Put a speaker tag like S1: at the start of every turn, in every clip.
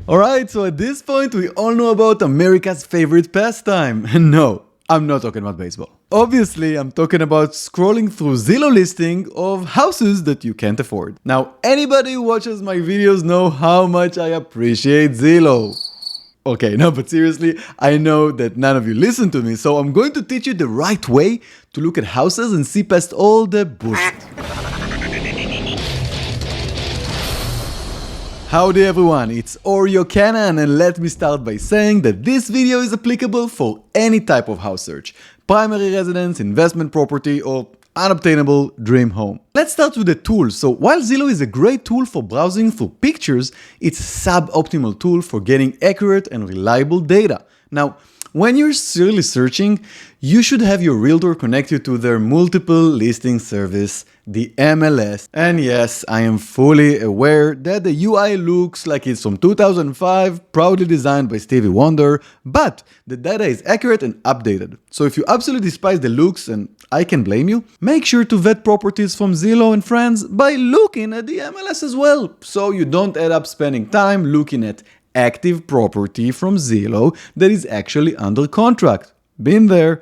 S1: Alright, so at this point we all know about America's favorite pastime. And no, I'm not talking about baseball. Obviously, I'm talking about scrolling through Zillow listing of houses that you can't afford. Now, anybody who watches my videos know how much I appreciate Zillow. Okay, no, but seriously, I know that none of you listen to me, so I'm going to teach you the right way to look at houses and see past all the bullshit. Howdy everyone, it's Oreo Cannon, and let me start by saying that this video is applicable for any type of house search: primary residence, investment property, or unobtainable dream home. Let's start with the tools. So while Zillow is a great tool for browsing through pictures, it's a suboptimal tool for getting accurate and reliable data. Now, when you're seriously searching, you should have your Realtor connect you to their multiple listing service, the MLS. And yes, I am fully aware that the UI looks like it's from 2005, proudly designed by Stevie Wonder, but the data is accurate and updated. So if you absolutely despise the looks, and I can blame you, make sure to vet properties from Zillow and friends by looking at the MLS as well, so you don't end up spending time looking at active property from Zillow that is actually under contract. Been there,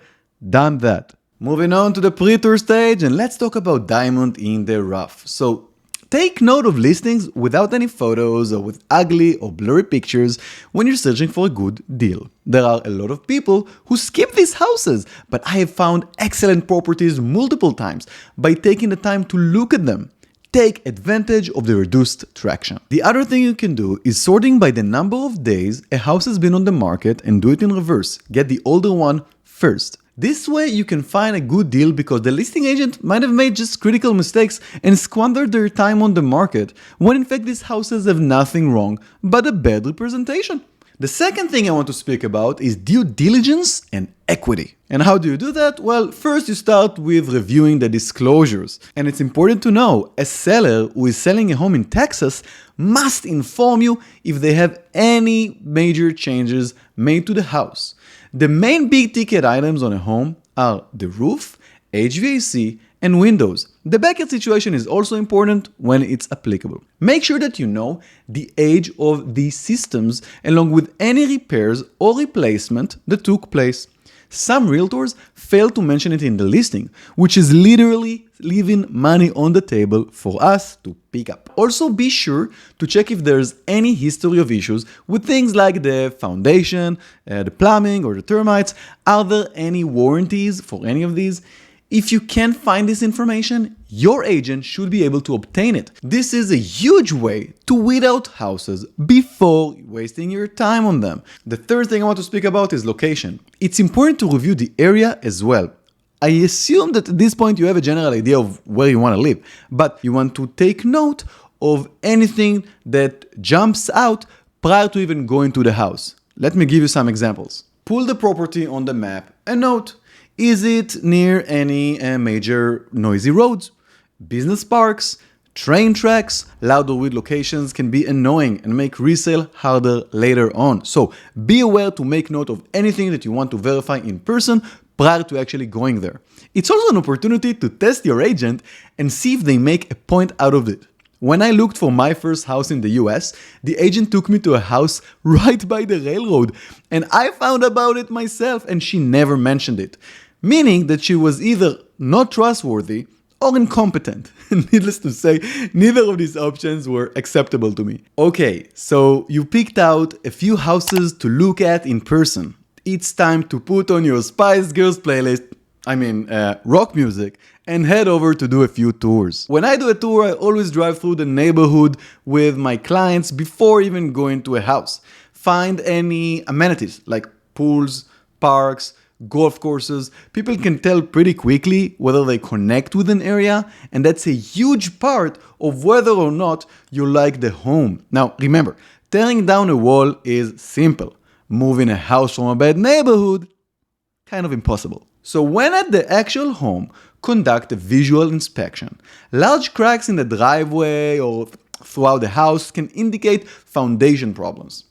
S1: done that. Moving on to the pre-tour stage, and let's talk about diamond in the rough. So take note of listings without any photos or with ugly or blurry pictures when you're searching for a good deal. There are a lot of people who skip these houses, but I have found excellent properties multiple times by taking the time to look at them. Take advantage of the reduced traction. The other thing you can do is sorting by the number of days a house has been on the market and do it in reverse. Get the older one first. This way you can find a good deal because the listing agent might have made just critical mistakes and squandered their time on the market, when in fact these houses have nothing wrong but a bad representation. The second thing I want to speak about is due diligence and equity. And how do you do that? Well, first you start with reviewing the disclosures. And it's important to know, a seller who is selling a home in Texas must inform you if they have any major changes made to the house. The main big ticket items on a home are the roof, HVAC, and windows. The backyard situation is also important when it's applicable. Make sure that you know the age of these systems along with any repairs or replacement that took place. Some realtors fail to mention it in the listing, which is literally leaving money on the table for us to pick up. Also, be sure to check if there's any history of issues with things like the foundation, the plumbing, or the termites. Are there any warranties for any of these? If you can't find this information, your agent should be able to obtain it. This is a huge way to weed out houses before wasting your time on them. The third thing I want to speak about is location. It's important to review the area as well. I assume that at this point you have a general idea of where you want to live, but you want to take note of anything that jumps out prior to even going to the house. Let me give you some examples. Pull the property on the map and note: is it near any major noisy roads, business parks, train tracks? Loud or weird locations can be annoying and make resale harder later on. So be aware to make note of anything that you want to verify in person prior to actually going there. It's also an opportunity to test your agent and see if they make a point out of it. When I looked for my first house in the US, the agent took me to a house right by the railroad, and I found about it myself and she never mentioned it. Meaning that she was either not trustworthy or incompetent. Needless to say, neither of these options were acceptable to me. Okay, so you picked out a few houses to look at in person. It's time to put on your Spice Girls playlist, rock music, and head over to do a few tours. When I do a tour, I always drive through the neighborhood with my clients before even going to a house. Find any amenities like pools, parks, golf courses. People can tell pretty quickly whether they connect with an area, and that's a huge part of whether or not you like the home. Now, remember, tearing down a wall is simple. Moving a house from a bad neighborhood, kind of impossible. So when at the actual home, conduct a visual inspection. Large cracks in the driveway or throughout the house can indicate foundation problems.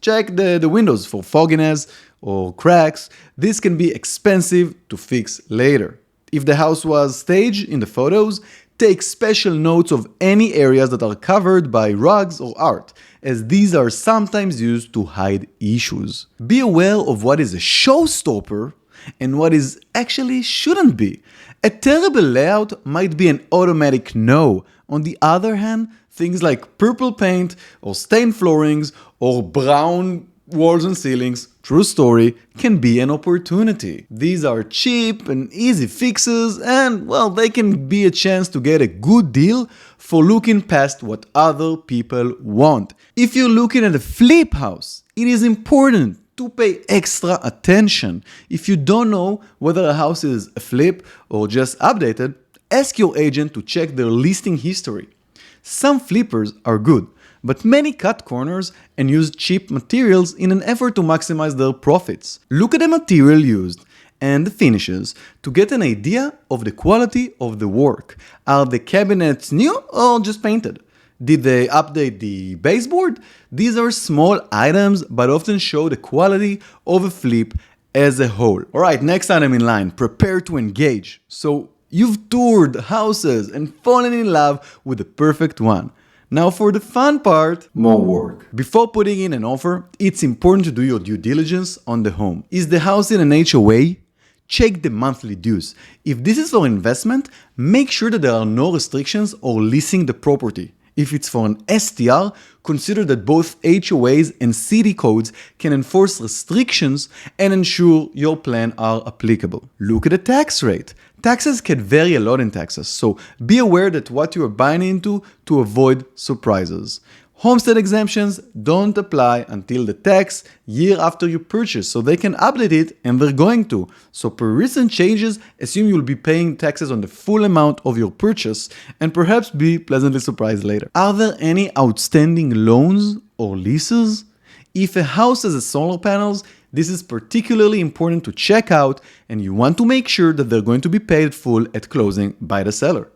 S1: Check the windows for fogginess or cracks. This can be expensive to fix later. If the house was staged in the photos, Take special notes of any areas that are covered by rugs or art, as these are sometimes used to hide issues. Be aware of what is a showstopper and what is actually shouldn't be. A terrible layout might be an automatic no. On the other hand, things like purple paint or stained floorings or brown walls and ceilings, true story, can be an opportunity. These are cheap and easy fixes and, well, they can be a chance to get a good deal for looking past what other people want. If you're looking at a flip house, it is important to pay extra attention. If you don't know whether a house is a flip or just updated, ask your agent to check their listing history. Some flippers are good, but many cut corners and use cheap materials in an effort to maximize their profits. Look at the material used and the finishes to get an idea of the quality of the work. Are the cabinets new or just painted? Did they update the baseboard? These are small items but often show the quality of a flip as a whole. Alright, next item in line, prepare to engage. So you've toured houses and fallen in love with the perfect one. Now for the fun part, more work. Before putting in an offer, it's important to do your due diligence on the home. Is the house in an HOA? Check the monthly dues. If this is for investment, make sure that there are no restrictions or leasing the property. If it's for an STR, consider that both HOAs and city codes can enforce restrictions and ensure your plan are applicable. Look at the tax rate. Taxes can vary a lot in Texas, so be aware that what you are buying into to avoid surprises. Homestead exemptions don't apply until the tax year after you purchase, so they can update it and they're going to. So per recent changes, assume you'll be paying taxes on the full amount of your purchase and perhaps be pleasantly surprised later. Are there any outstanding loans or leases? If a house has solar panels, this is particularly important to check out and you want to make sure that they're going to be paid full at closing by the seller.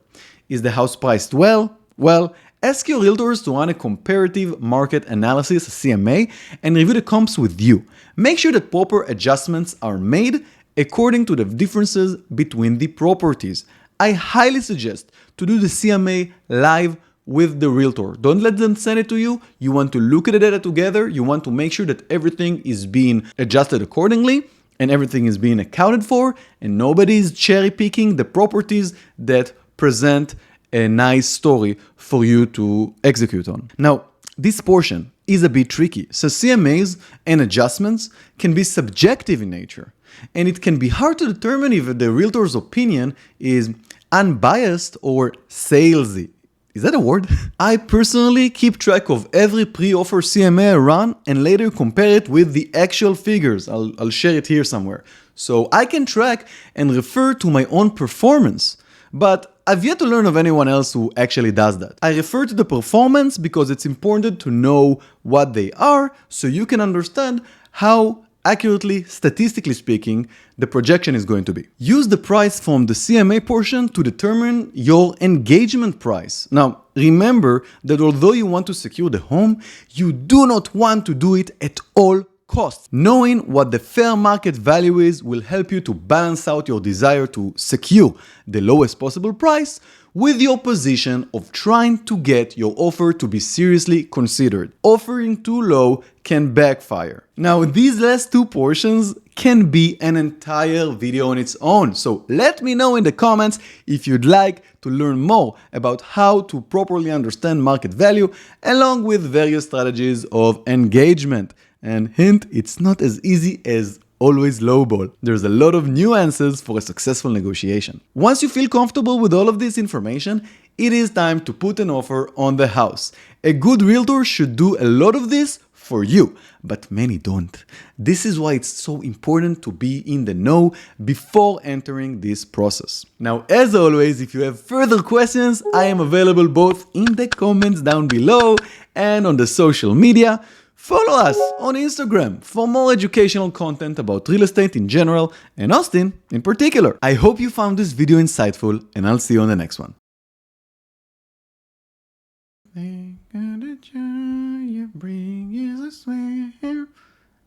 S1: Is the house priced well? Well, ask your realtors to run a comparative market analysis CMA and review the comps with you. Make sure that proper adjustments are made according to the differences between the properties. I highly suggest to do the CMA live with the realtor. Don't let them send it to you. You want to look at the data together. You want to make sure that everything is being adjusted accordingly and everything is being accounted for and nobody is cherry picking the properties that present a nice story for you to execute on. Now, this portion is a bit tricky. So CMAs and adjustments can be subjective in nature, and it can be hard to determine if the realtor's opinion is unbiased or salesy. Is that a word? I personally keep track of every pre-offer CMA I run and later compare it with the actual figures. I'll share it here somewhere. So I can track and refer to my own performance. But I've yet to learn of anyone else who actually does that. I refer to the performance because it's important to know what they are so you can understand how accurately, statistically speaking, the projection is going to be. Use the price from the CMA portion to determine your engagement price. Now, remember that although you want to secure the home, you do not want to do it at all costs. Knowing what the fair market value is will help you to balance out your desire to secure the lowest possible price with your position of trying to get your offer to be seriously considered. Offering too low can backfire. Now, these last two portions can be an entire video on its own, so let me know in the comments if you'd like to learn more about how to properly understand market value along with various strategies of engagement. And hint, it's not as easy as always lowball. There's a lot of nuances for a successful negotiation. Once you feel comfortable with all of this information, it is time to put an offer on the house. A good realtor should do a lot of this for you, but many don't. This is why it's so important to be in the know before entering this process. Now, as always, if you have further questions, I am available both in the comments down below and on the social media. Follow us on Instagram for more educational content about real estate in general and Austin in particular. I hope you found this video insightful and I'll see you on the next one.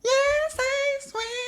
S1: Yes, I swear.